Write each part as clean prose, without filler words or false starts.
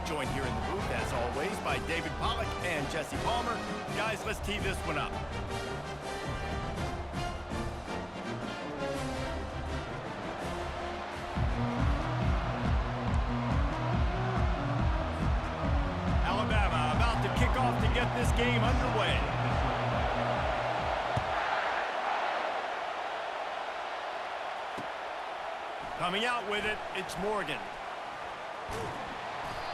joined here in the booth, as always, by David Pollack and Jesse Palmer. Guys, let's tee this one up. Alabama about to kick off to get this game underway. Coming out with it, it's Morgan.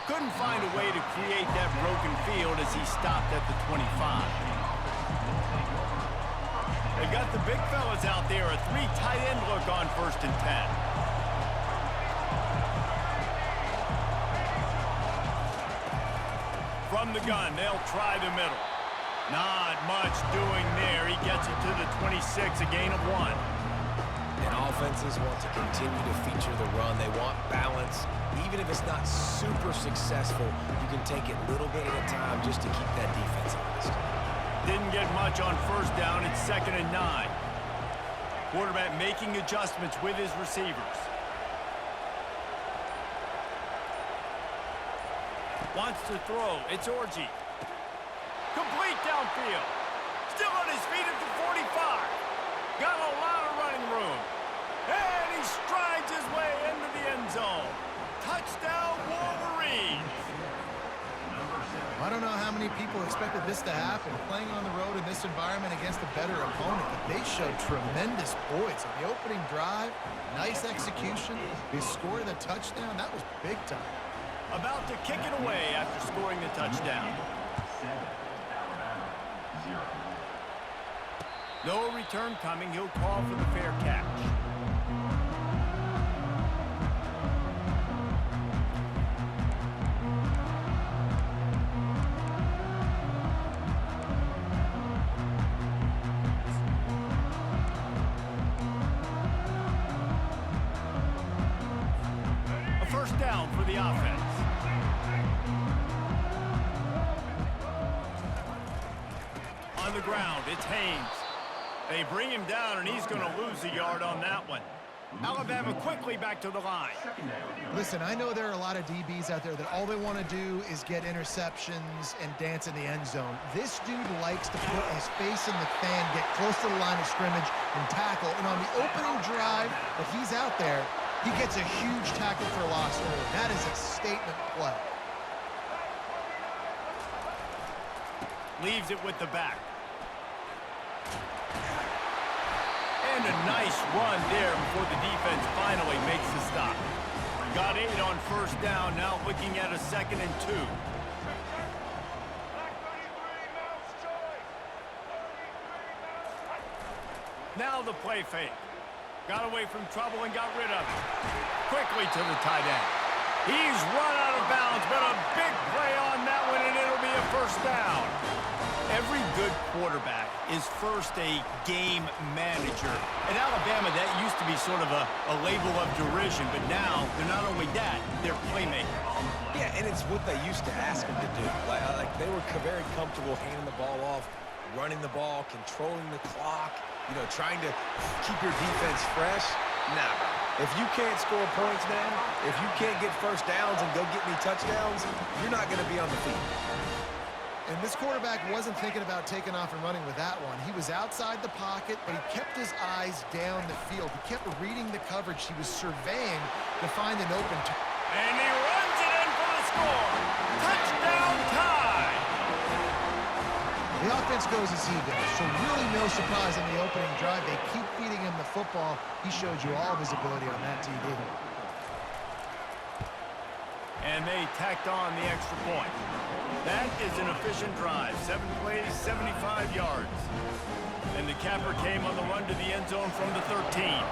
Couldn't find a way to create that broken field as he stopped at the 25. They got the big fellas out there, a three tight end look on 1st and 10. From the gun, they'll try the middle. Not much doing there. He gets it to the 26, a gain of 1. And offenses want to continue to feature the run. They want balance. Even if it's not super successful, you can take it little bit at a time just to keep that defense honest. Didn't get much on 1st down. It's 2nd and 9. Quarterback making adjustments with his receivers. Wants to throw. It's Orji. Complete downfield. Still on his feet at the 45. Got a lot of running room. And he strides his way into the end zone. Touchdown, Wolverines. I don't know how many people expected this to happen, playing on the road in this environment against a better opponent, but they showed tremendous poise. On the opening drive, nice execution. They scored a touchdown. That was big time. About to kick it away after scoring the touchdown. No return coming. He'll call for the fair catch. A 1st down for the offense. On the ground, it's Haynes. They bring him down, and he's going to lose a yard on that one. Alabama quickly back to the line. Listen, I know there are a lot of DBs out there that all they want to do is get interceptions and dance in the end zone. This dude likes to put his face in the fan, get close to the line of scrimmage, and tackle. And on the opening drive that he's out there, he gets a huge tackle for loss early. That is a statement play. Leaves it with the back. And a nice run there before the defense finally makes the stop. Got 8 on 1st down, now looking at a 2nd and 2. Now the play fake. Got away from trouble and got rid of it. Quickly to the tight end. He's run out of bounds, but a big play on that one, and it'll be a 1st down. Every good quarterback is first a game manager. At Alabama, that used to be sort of a label of derision, but now they're not only that, they're playmakers. Yeah, and it's what they used to ask them to do. Like they were very comfortable handing the ball off, running the ball, controlling the clock, trying to keep your defense fresh. Nah, if you can't score points now, if you can't get 1st downs and go get me touchdowns, you're not going to be on the field. And this quarterback wasn't thinking about taking off and running with that one. He was outside the pocket, but he kept his eyes down the field. He kept reading the coverage. He was surveying to find an open target. And he runs it in for the score. Touchdown tie. The offense goes as he goes, so really no surprise in the opening drive. They keep feeding him the football. He showed you all of his ability on that TD. And they tacked on the extra point. That is an efficient drive. 7 plays, 75 yards. And the capper came on the run to the end zone from the 13.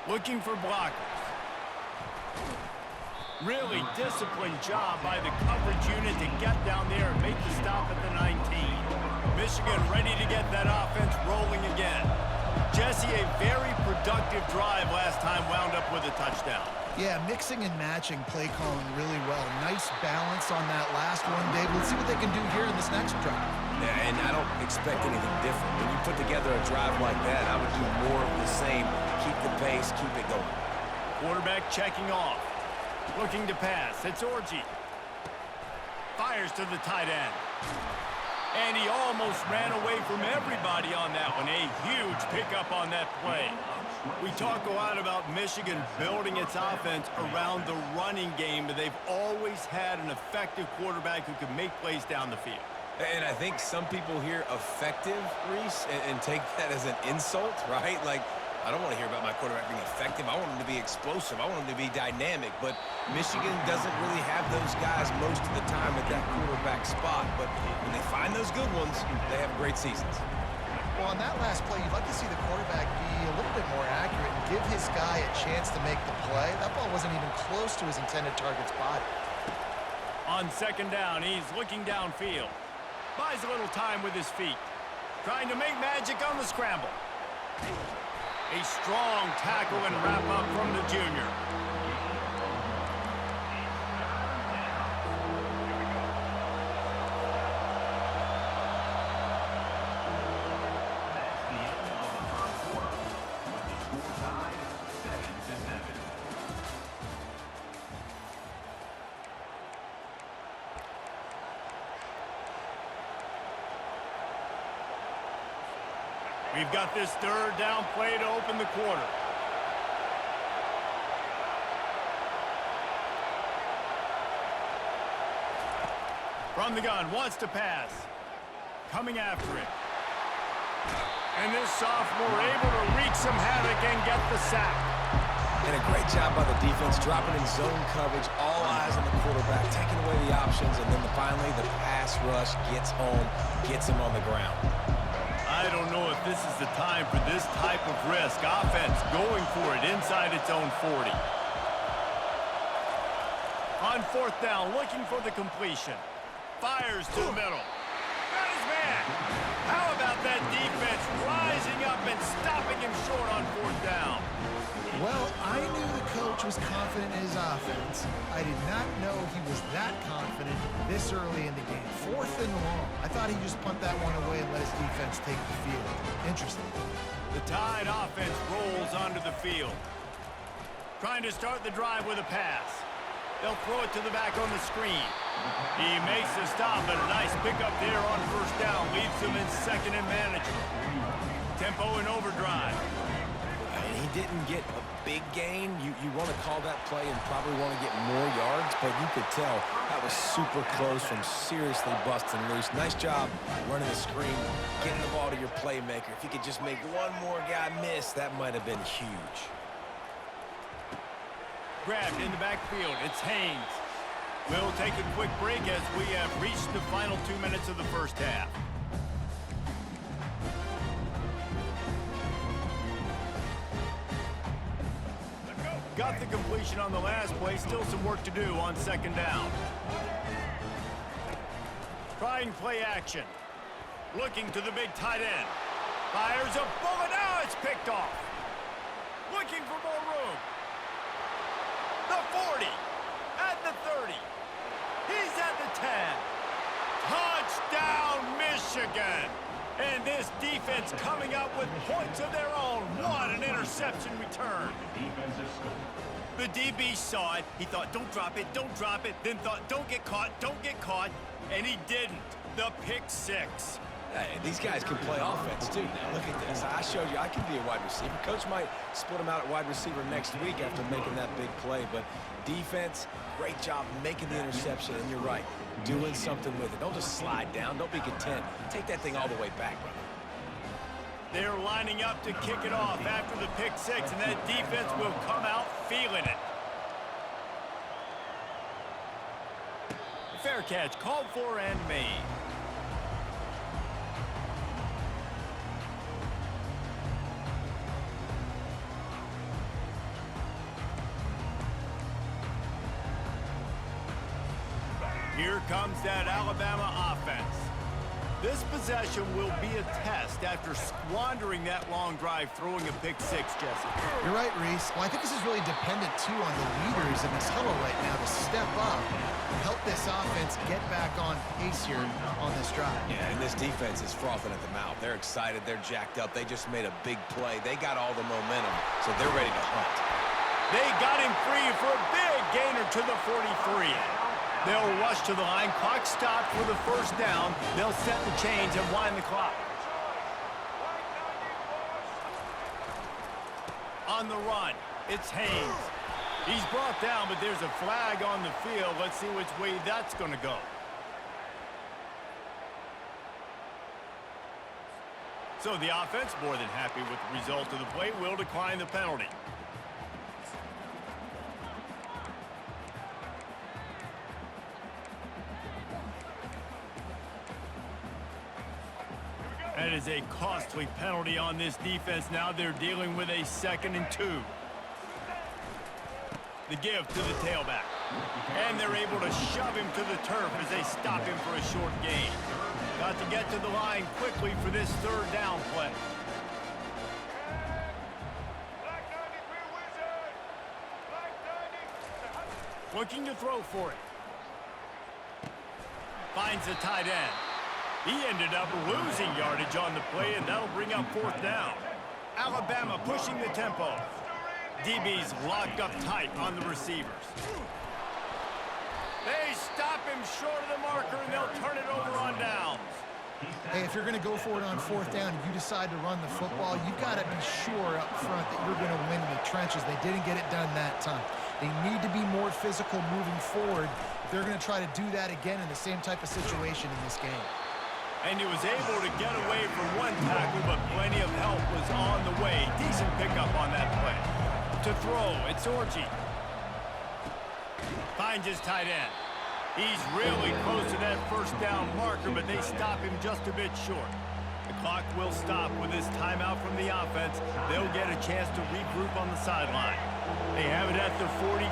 Looking for blockers. Really disciplined job by the coverage unit to get down there and make the stop at the 19. Michigan ready to get that offense rolling again. Jesse, a very productive drive last time, wound up with a touchdown. Yeah, mixing and matching play calling really well. Nice balance on that last one, Dave. Let's see what they can do here in this next drive. Yeah, and I don't expect anything different. When you put together a drive like that, I would do more of the same. Keep the pace, keep it going. Quarterback checking off. Looking to pass. It's Orji. Fires to the tight end. And he almost ran away from everybody on that one. A huge pickup on that play. We talk a lot about Michigan building its offense around the running game, but they've always had an effective quarterback who can make plays down the field. And I think some people hear effective, Reese, and take that as an insult, right? Like, I don't want to hear about my quarterback being effective. I want him to be explosive. I want him to be dynamic. But Michigan doesn't really have those guys most of the time at that quarterback spot. But when they find those good ones, they have great seasons. Well, on that last play, you'd like to see the quarterback be a little bit more accurate and give his guy a chance to make the play. That ball wasn't even close to his intended target's body. On second down, he's looking downfield. Buys a little time with his feet. Trying to make magic on the scramble. A strong tackle and wrap-up from the junior. We've got this third down play to open the quarter. From the gun, wants to pass. Coming after it. And this sophomore able to wreak some havoc and get the sack. And a great job by the defense, dropping in zone coverage, all eyes on the quarterback, taking away the options, and then finally the pass rush gets home, gets him on the ground. I don't know if this is the time for this type of risk. Offense going for it inside its own 40. On fourth down, looking for the completion. Fires to the middle. Got his man. How about that defense rising up and stopping him short on fourth down? Well, I knew the coach was confident in his offense. I did not know he was that confident this early in the game. Fourth and long. I thought he'd just punt that one away and let his defense take the field. Interesting. The Tide offense rolls onto the field. Trying to start the drive with a pass. They'll throw it to the back on the screen. He makes the stop, but a nice pickup there on first down. Leaves them in second and manageable. Tempo and overdrive. And he didn't get a big gain. You want to call that play and probably want to get more yards, but you could tell that was super close from seriously busting loose. Nice job running the screen, getting the ball to your playmaker. If you could just make one more guy miss, that might have been huge. Grabbed in the backfield. It's Haynes. We'll take a quick break as we have reached the final 2 minutes of the first half. Got the completion on the last play. Still some work to do on second down. Trying play action. Looking to the big tight end. Fires a bullet. Now it's picked off. Looking for more room. The 40. At the 30. He's at the 10. Touchdown, Michigan. And this defense coming up with points of their own. What an interception return. The DB saw it. He thought, don't drop it, don't drop it. Then thought, don't get caught, don't get caught. And he didn't. The pick six. Hey, these guys can play offense, too. Now, look at this. I showed you I can be a wide receiver. Coach might split him out at wide receiver next week after making that big play. But defense, great job making the interception. And you're right, doing something with it. Don't just slide down. Don't be content. Take that thing all the way back, brother. They're lining up to kick it off after the pick six, and that defense will come out feeling it. Fair catch called for and made. Here comes that Alabama offense. This possession will be a test after squandering that long drive, throwing a pick six, Jesse. You're right, Reese. Well, I think this is really dependent, too, on the leaders in this huddle right now to step up and help this offense get back on pace here on this drive. Yeah, and this defense is frothing at the mouth. They're excited. They're jacked up. They just made a big play. They got all the momentum, so they're ready to hunt. They got free for a big gainer to the 43. They'll rush to the line. Clock stopped for the first down. They'll set the chains and wind the clock. On the run, it's Haynes. He's brought down, but there's a flag on the field. Let's see which way that's going to go. So the offense, more than happy with the result of the play, will decline the penalty. That is a costly penalty on this defense. Now they're dealing with a 2nd and 2. The give to the tailback. And they're able to shove him to the turf as they stop him for a short gain. Got to get to the line quickly for this 3rd down play. Looking to throw for it. Finds the tight end. He ended up losing yardage on the play, and that'll bring up 4th down. Alabama pushing the tempo. DBs locked up tight on the receivers. They stop him short of the marker, and they'll turn it over on downs. Hey, if you're going to go for it on 4th down and you decide to run the football, you've got to be sure up front that you're going to win in the trenches. They didn't get it done that time. They need to be more physical moving forward if they're going to try to do that again in the same type of situation in this game. And he was able to get away from one tackle, but plenty of help was on the way. Decent pickup on that play. To throw, it's Orji. Finds his tight end. He's really close to that 1st down marker, but they stop him just a bit short. The clock will stop with this timeout from the offense. They'll get a chance to regroup on the sideline. They have it at the 43,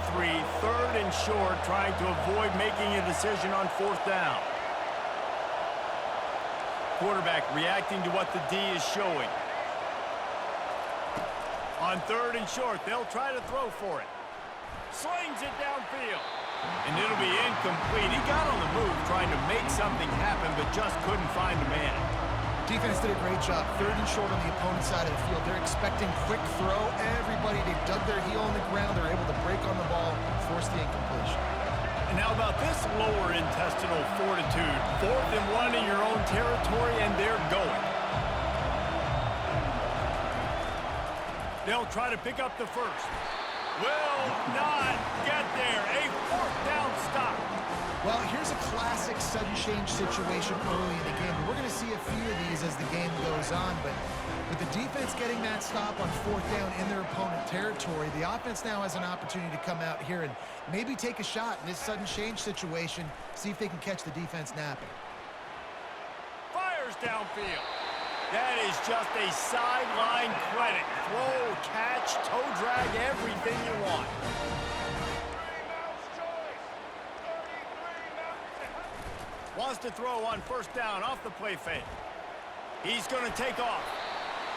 3rd and short, trying to avoid making a decision on 4th down. Quarterback reacting to what the D is showing. On 3rd and short, they'll try to throw for it. Slings it downfield. And it'll be incomplete. He got on the move trying to make something happen, but just couldn't find a man. Defense did a great job. 3rd and short on the opponent's side of the field. They're expecting quick throw. Everybody, they dug their heel in the ground. They're able to break on the ball, force the incompletion. And how about this lower intestinal fortitude? 4th and 1 in your own territory, and they're going. They'll try to pick up the first. Will not get there. A 4th down stop. Well, here's a classic sudden change situation early in the game. We're going to see a few of these as the game goes on, but with the defense getting that stop on 4th down in their opponent territory, the offense now has an opportunity to come out here and maybe take a shot in this sudden change situation, see if they can catch the defense napping. Fires downfield. That is just a sideline credit. Throw, catch, toe drag, everything you want. Wants to throw on 1st down off the play fake. He's going to take off.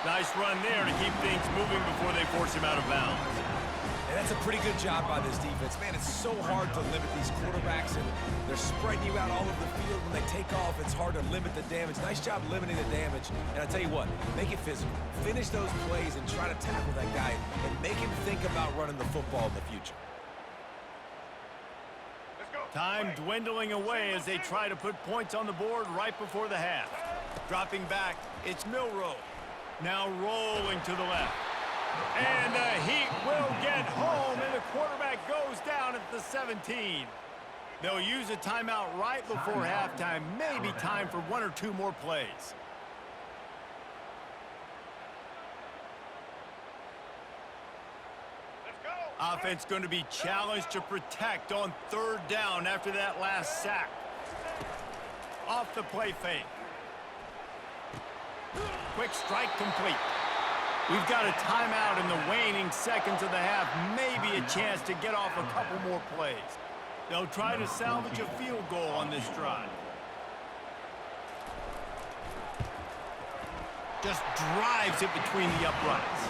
Nice run there to keep things moving before they force him out of bounds. And that's a pretty good job by this defense. Man, it's so hard to limit these quarterbacks, and they're spreading you out all over the field. When they take off, it's hard to limit the damage. Nice job limiting the damage. And I tell you what, make it physical. Finish those plays and try to tackle that guy and make him think about running the football in the future. Time dwindling away as they try to put points on the board right before the half. Dropping back, it's Milroe. Now rolling to the left. And the Heat will get home, and the quarterback goes down at the 17. They'll use a timeout right before halftime. Maybe time for 1 or 2 more plays. Offense going to be challenged to protect on 3rd down after that last sack. Off the play fake. Quick strike complete. We've got a timeout in the waning seconds of the half. Maybe a chance to get off a couple more plays. They'll try to salvage a field goal on this drive. Just drives it between the uprights.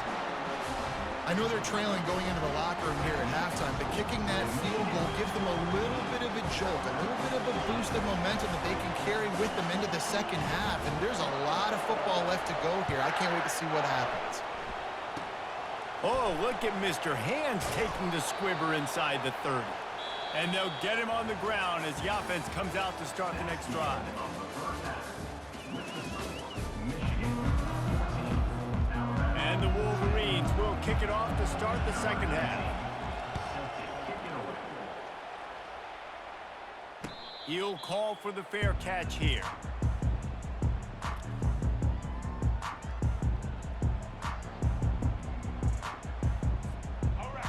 I know they're trailing going into the locker room here at halftime, but kicking that field goal gives them a little bit of a jolt, a little bit of a boost of momentum that they can carry with them into the second half. And there's a lot of football left to go here. I can't wait to see what happens. Oh, look at Mr. Hands taking the squibber inside the 30. And they'll get him on the ground as the offense comes out to start the next drive. And the Wolverines will kick it off to start the second half. He'll call for the fair catch here.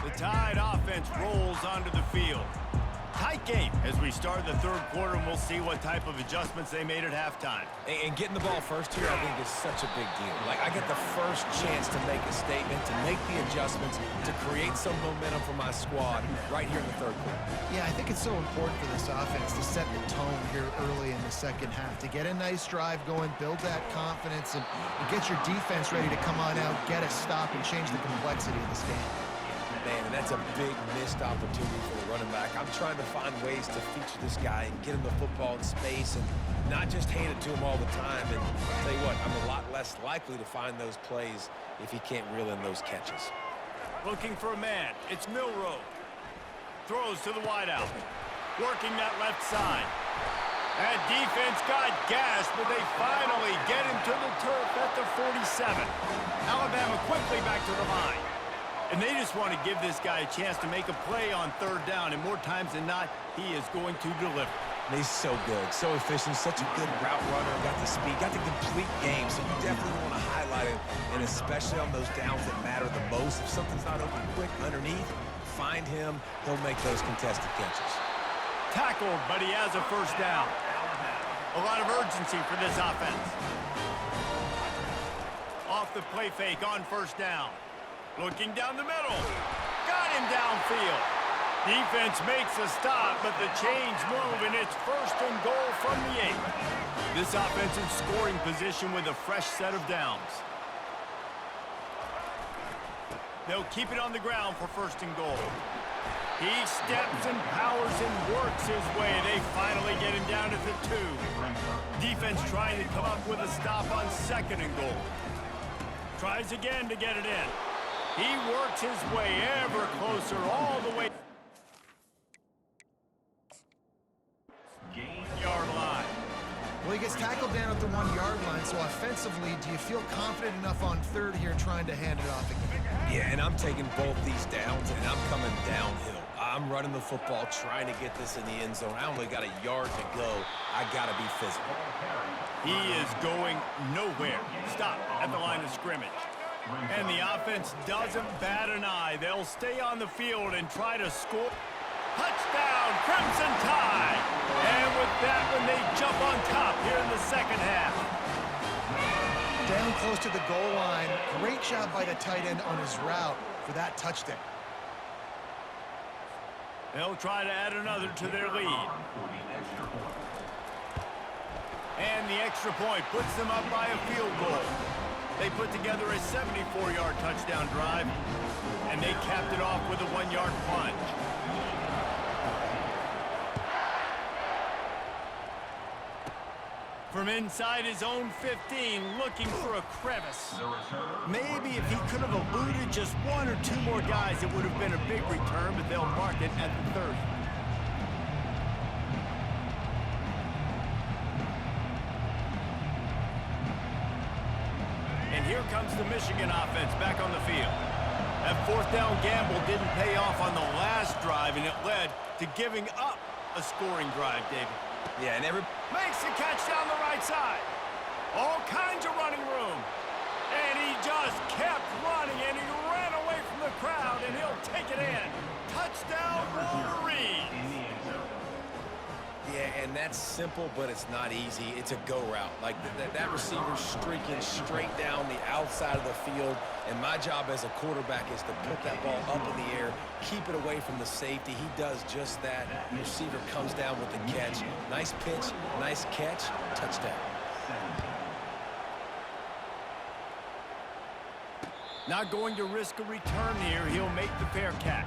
The Tide offense rolls onto the field. Tight game as we start the third quarter, and we'll see what type of adjustments they made at halftime. And getting the ball first here, I think, is such a big deal. Like, I get the first chance to make a statement, to make the adjustments, to create some momentum for my squad right here in the third quarter. Yeah, I think it's so important for this offense to set the tone here early in the second half, to get a nice drive going, build that confidence, and get your defense ready to come on out, get a stop, and change the complexity of this game. Man, and that's a big missed opportunity for the running back. I'm trying to find ways to feature this guy and get him the football in space and not just hand it to him all the time. And I'll tell you what, I'm a lot less likely to find those plays if he can't reel in those catches. Looking for a man. It's Milroe. Throws to the wideout. Working that left side. That defense got gashed, but they finally get him to the turf at the 47. Alabama quickly back to the line. And they just want to give this guy a chance to make a play on third down, and more times than not, he is going to deliver. He's so good, so efficient, such a good route runner, got the speed, got the complete game, so you definitely want to highlight him, and especially on those downs that matter the most. If something's not open quick underneath, find him, he'll make those contested catches. Tackled, but he has a first down. A lot of urgency for this offense. Off the play fake on first down. Looking down the middle. Got him downfield. Defense makes a stop, but the chains move, and it's first and goal from the 8. This offense in scoring position with a fresh set of downs. They'll keep it on the ground for first and goal. He steps and powers and works his way. They finally get him down to the 2. Defense trying to come up with a stop on second and goal. Tries again to get it in. He works his way ever closer all the way. Yard line. Well, he gets tackled down at the 1-yard line, so offensively, do you feel confident enough on third here trying to hand it off again? Yeah, and I'm taking both these downs, and I'm coming downhill. I'm running the football, trying to get this in the end zone. I only got a yard to go. I got to be physical. He is going nowhere. Stop at the line of scrimmage. And the offense doesn't bat an eye. They'll stay on the field and try to score. Touchdown, Crimson Tide! And with that one, they jump on top here in the second half. Down close to the goal line. Great job by the tight end on his route for that touchdown. They'll try to add another to their lead. And the extra point puts them up by a field goal. They put together a 74-yard touchdown drive, and they capped it off with a 1-yard plunge. From inside his own 15, looking for a crevice. Maybe if he could have eluded just 1 or 2 more guys, it would have been a big return, but they'll mark it at the 30. And here comes the Michigan offense back on the field. That fourth down gamble didn't pay off on the last drive, and it led to giving up a scoring drive, David. Yeah, and Makes the catch down the right side. All kinds of running room. And he just kept running, and he ran away from the crowd, and he'll take it in. Touchdown, Wolverines. Yeah, and that's simple, but it's not easy. It's a go route. Like that receiver's streaking straight down the outside of the field, and my job as a quarterback is to put that ball up in the air, keep it away from the safety. He does just that. The receiver comes down with the catch. Nice pitch, nice catch, touchdown. Not going to risk a return here. He'll make the fair catch.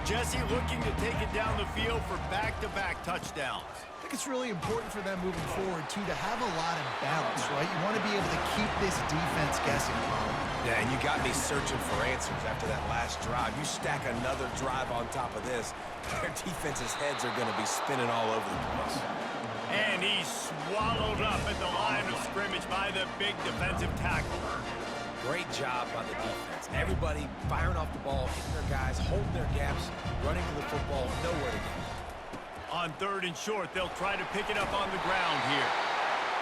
Jesse looking to take it down the field for back-to-back touchdowns. I think it's really important for them moving forward, too, to have a lot of balance, right? You want to be able to keep this defense guessing, Colin. Yeah, and you got me searching for answers after that last drive. You stack another drive on top of this, their defense's heads are going to be spinning all over the place. And he's swallowed up at the line of scrimmage by the big defensive tackle. Great job by the defense. Everybody firing off the ball, hitting their guys, holding their gaps, running to the football, nowhere to go. On 3rd and short, they'll try to pick it up on the ground here.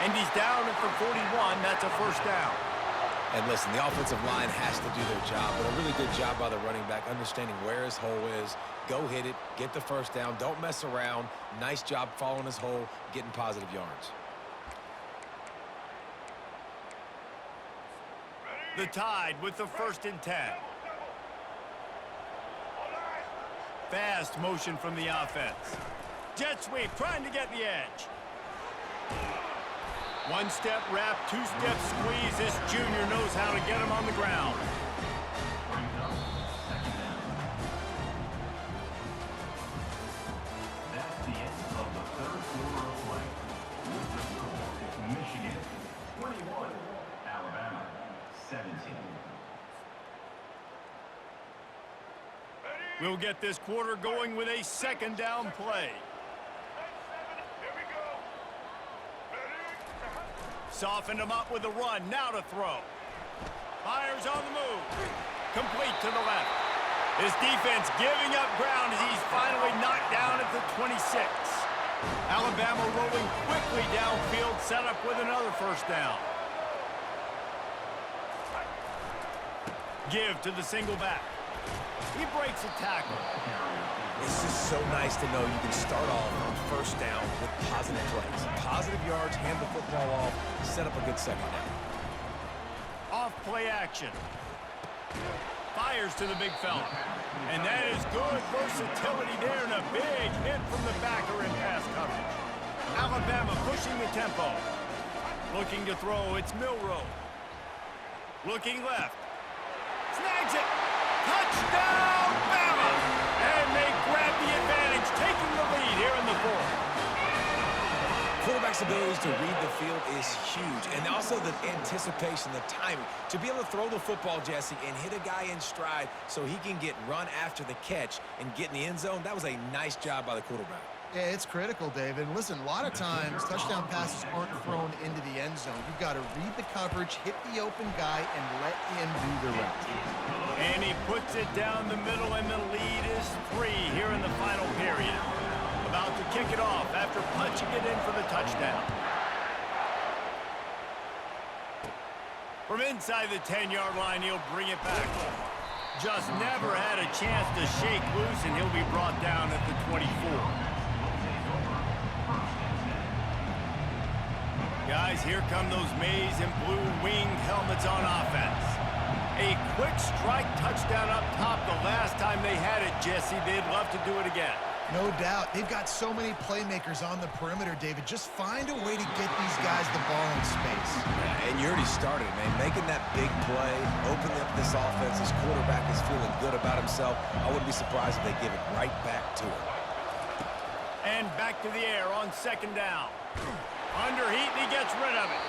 And he's down at the 41. That's a first down. And listen, the offensive line has to do their job, but a really good job by the running back, understanding where his hole is. Go hit it, get the first down, don't mess around. Nice job following his hole, getting positive yards. The Tide with the 1st and 10. Fast motion from the offense. Jet sweep, trying to get the edge. One-step wrap, two-step squeeze. This junior knows how to get him on the ground. That's the end of the 3rd quarter of play. With the score, Michigan 21, Alabama 17. We'll get this quarter going with a 2nd down play. Softened him up with a run. Now to throw. Fires on the move. Complete to the left. This defense giving up ground as he's finally knocked down at the 26. Alabama rolling quickly downfield, set up with another first down. Give to the single back. He breaks a tackle. It's just so nice to know you can start off on first down with positive plays. Positive yards, hand the football off, set up a good second down. Off play action. Fires to the big fella. And that is good versatility there and a big hit from the backer in pass coverage. Alabama pushing the tempo. Looking to throw, it's Milroe. Looking left. Snags it. Touchdown, Bama! And they grab the advantage, taking the lead here in the 4th. Quarterback's ability to read the field is huge, and also the anticipation, the timing. To be able to throw the football, Jesse, and hit a guy in stride so he can get run after the catch and get in the end zone, that was a nice job by the quarterback. Yeah, it's critical, David. Listen, a lot of times touchdown passes aren't thrown into the end zone. You've got to read the coverage, hit the open guy, and let him do the rest. And he puts it down the middle, and the lead is 3 here in the final period. About to kick it off after punching it in for the touchdown. From inside the 10-yard line, he'll bring it back. Just never had a chance to shake loose, and he'll be brought down at the 24. Guys, here come those maize and blue winged helmets on offense. A quick strike touchdown up top the last time they had it, Jesse. They'd love to do it again. No doubt. They've got so many playmakers on the perimeter, David. Just find a way to get these guys the ball in space. Yeah, and you already started, man. Making that big play, opening up this offense. This quarterback is feeling good about himself. I wouldn't be surprised if they give it right back to him. And back to the air on 2nd down. Under heat, and he gets rid of it.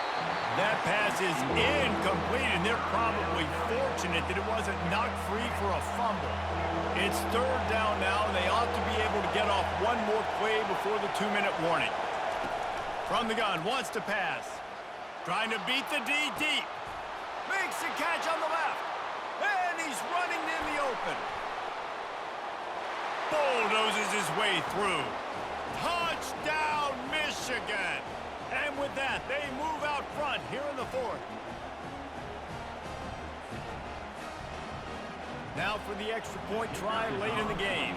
That pass is incomplete, and they're probably fortunate that it wasn't knocked free for a fumble. It's 3rd down now, and they ought to be able to get off one more play before the 2-minute warning. From the gun, wants to pass. Trying to beat the D deep. Makes the catch on the left. And he's running in the open. Bulldozes his way through. Touchdown, Michigan! And with that, they move out front here in the 4th. Now for the extra point try late in the game.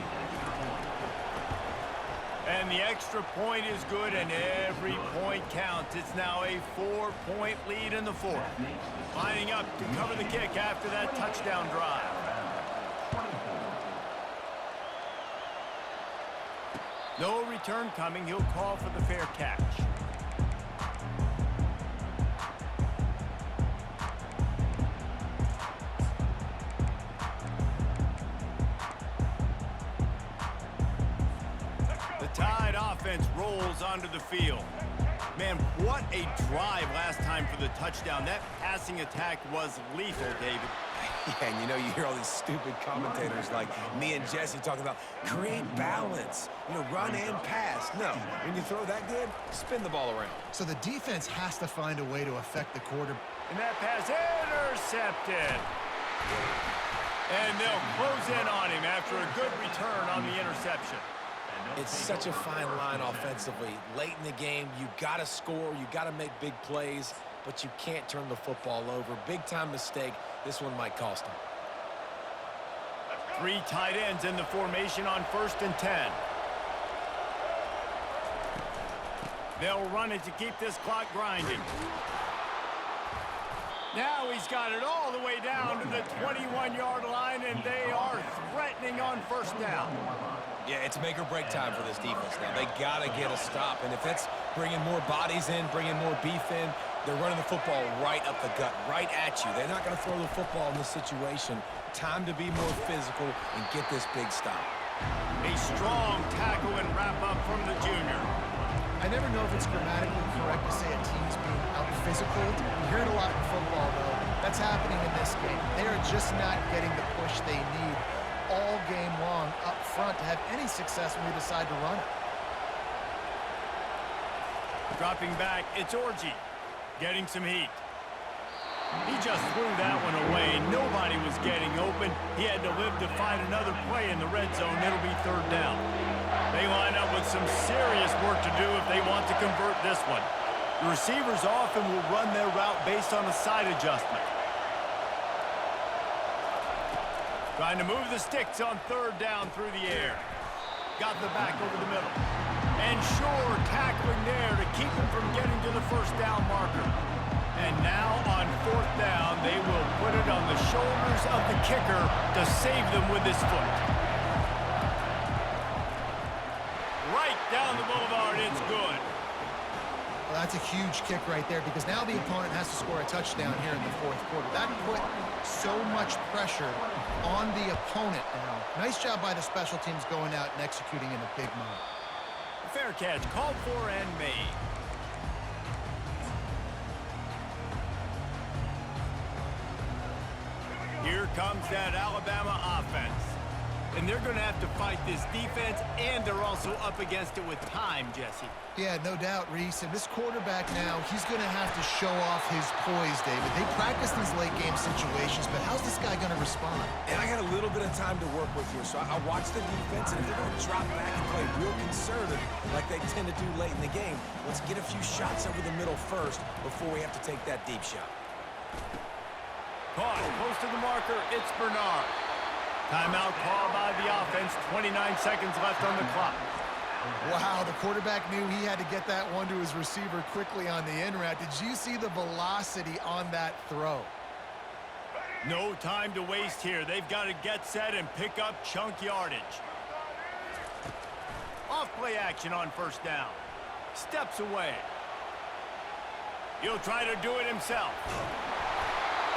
And the extra point is good, and every point counts. It's now a 4-point lead in the 4th. Lining up to cover the kick after that touchdown drive. No return coming. He'll call for the fair catch. Tide offense rolls onto the field. Man, what a drive last time for the touchdown. That passing attack was lethal, David. Yeah, and you know, you hear all these stupid commentators like me and Jesse talking about create balance, you know, run and pass. No, when you throw that good, spin the ball around. So the defense has to find a way to affect the quarter. And that pass intercepted. And they'll close in on him after a good return on the interception. It's such a fine line offensively. Late in the game, you got to score, you got to make big plays, but you can't turn the football over. Big-time mistake. This one might cost them. 3 tight ends in the formation on 1st and 10. They'll run it to keep this clock grinding. Now he's got it all the way down to the 21-yard line, and they are threatening on 1st down. Yeah, it's make or break time for this defense now. They got to get a stop, and if it's bringing more bodies in, bringing more beef in, they're running the football right up the gut, right at you. They're not going to throw the football in this situation. Time to be more physical and get this big stop. A strong tackle and wrap-up from the junior. I never know if it's grammatically correct to say a team's being out-physical. You hear it a lot in football, though. That's happening in this game. They are just not getting the push they need all game long up front to have any success when they decide to run it. Dropping back, it's Orji. Getting some heat. He just threw that one away. Nobody was getting open. He had to live to find another play in the red zone. It'll be 3rd down. They line up with some serious work to do if they want to convert this one. The receivers often will run their route based on a side adjustment. Trying to move the sticks on 3rd down through the air. Got the back over the middle. And sure, tackling there to keep him from getting to the 1st down marker. And now on 4th down, they will put it on the shoulders of the kicker to save them with his foot. Right down the boulevard, it's good. Well, that's a huge kick right there because now the opponent has to score a touchdown here in the 4th quarter. That put so much pressure on the opponent now. Nice job by the special teams going out and executing in a big moment. Fair catch, called for and made. Here comes that Alabama offense. And they're going to have to fight this defense, and they're also up against it with time, Jesse. Yeah, no doubt, Reese. And this quarterback now, he's going to have to show off his poise, David. They practice these late-game situations, but how's this guy going to respond? And I got a little bit of time to work with here, so I watch the defense, and if they're going to drop back and play real conservative like they tend to do late in the game, let's get a few shots over the middle first before we have to take that deep shot. Caught close to the marker, it's Bernard. Timeout call by the offense, 29 seconds left on the clock. Wow, the quarterback knew he had to get that one to his receiver quickly on the in route. Did you see the velocity on that throw? No time to waste here. They've got to get set and pick up chunk yardage. Off play action on 1st down. Steps away. He'll try to do it himself.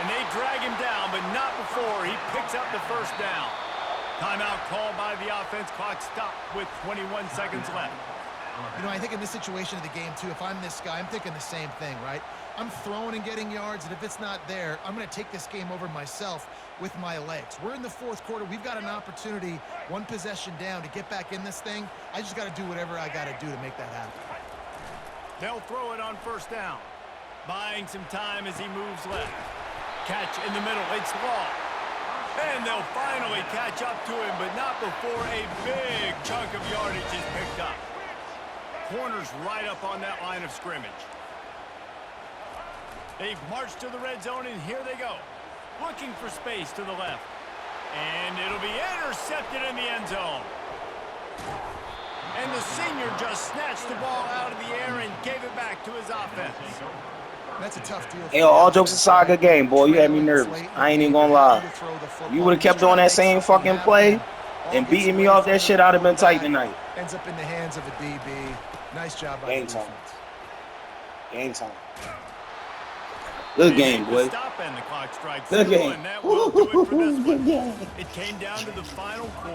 And they drag him down, but not before he picks up the 1st down. Timeout called by the offense. Clock stopped with 21 seconds left. You know, I think in this situation of the game, too, if I'm this guy, I'm thinking the same thing, right? I'm throwing and getting yards, and if it's not there, I'm going to take this game over myself with my legs. We're in the 4th quarter. We've got an opportunity, 1 possession down, to get back in this thing. I just got to do whatever I got to do to make that happen. They'll throw it on 1st down. Buying some time as he moves left. Catch in the middle, it's Law. And they'll finally catch up to him, but not before a big chunk of yardage is picked up. Corners right up on that line of scrimmage. They've marched to the red zone, and here they go. Looking for space to the left. And it'll be intercepted in the end zone. And the senior just snatched the ball out of the air and gave it back to his offense. That's a tough deal. Hey, all jokes aside, good game, boy. You had me nervous. I ain't even gonna lie. You would have kept doing that same fucking play and beating me off that shit, I'd have been tight tonight. Ends up in the hands of a DB. Nice job by the Game time. defense. Game time. Good game, boy. Stop and the clock strikes Good through, game. and that will do it for this one. Good game. It came down to the final quarter.